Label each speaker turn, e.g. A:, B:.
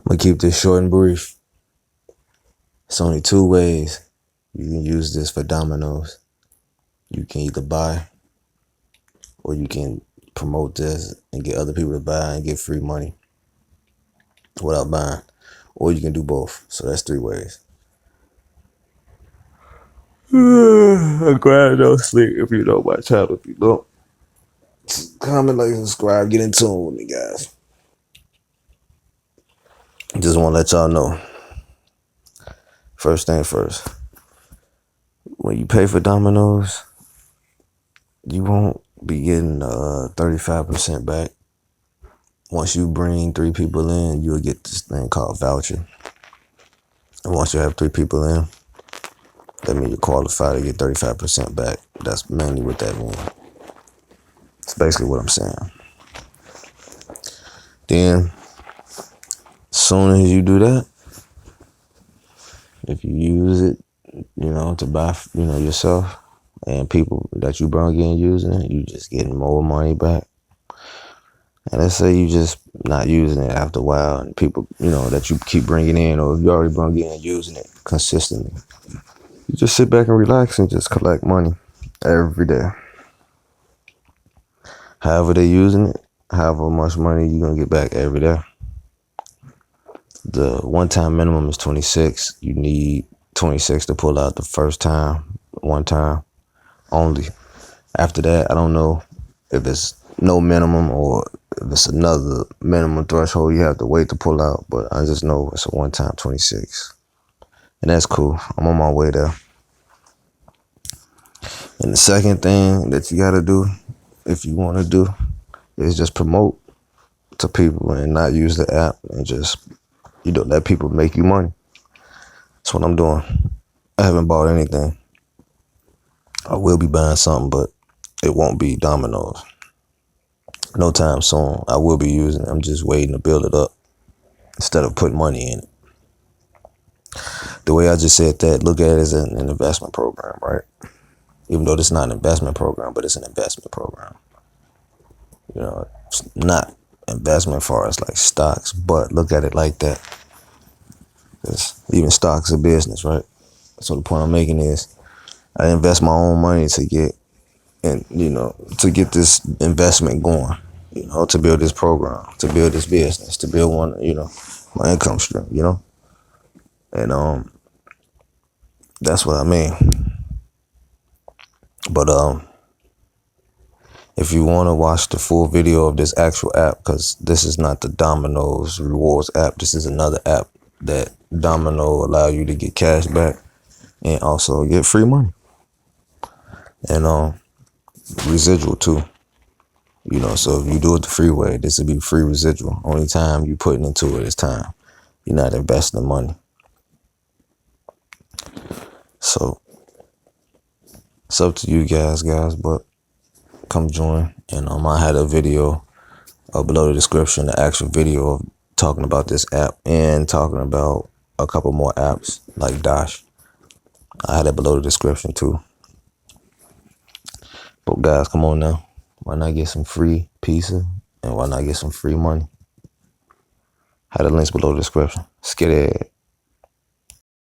A: I'm gonna keep this short and brief. It's only two ways you can use this for Dominos. You can either buy, or you can promote this and get other people to buy and get free money without buying. Or you can do both. So that's three ways. I'm glad I don't sleep. If you know my channel, if you don't, comment, like, subscribe, get in tune with me, guys. Just want to let y'all know. First thing first. When you pay for Domino's, you won't be getting 35% back. Once you bring 3 people in, you'll get this thing called voucher. And once you have 3 people in, that means you qualify to get 35% back. That's mainly what that means. It's basically what I'm saying. Then, as soon as you do that, if you use it, to buy, yourself, and people that you bring in using it, you just getting more money back. And let's say you just not using it after a while, and people, that you keep bringing in, or if you already brought in using it consistently, you just sit back and relax and just collect money every day. However they're using it, however much money you're gonna get back every day. The one-time minimum is 26. You need 26 to pull out the first time, one time only. After that, I don't know if it's no minimum or if it's another minimum threshold you have to wait to pull out, but I just know it's a one-time 26. And that's cool. I'm on my way there. And the second thing that you gotta do, if you wanna do, is just promote to people and not use the app and just, let people make you money. That's what I'm doing. I haven't bought anything. I will be buying something, but it won't be Domino's. No time soon. I will be using it. I'm just waiting to build it up instead of putting money in it. The way I just said that, look at it as an investment program, right? Even though it's not an investment program, but it's an investment program. It's not investment for us like stocks, but look at it like that. Because even stocks are business, right? So the point I'm making is I invest my own money to get, and to get this investment going, to build this program, to build this business, to build one, my income stream, and that's what I mean. But if you want to watch the full video of this actual app, because this is not the Domino's rewards app, this is another app that Domino allow you to get cash back and also get free money and residual too. So if you do it the free way, this will be free residual. Only time you putting into it is time. You're not investing money. So it's up to you guys, but come join. And I had a video below the description, the actual video of talking about this app and talking about a couple more apps like Dosh. I had it below the description too. But guys, come on now. Why not get some free pizza? And why not get some free money? Had the links below the description. Skid it.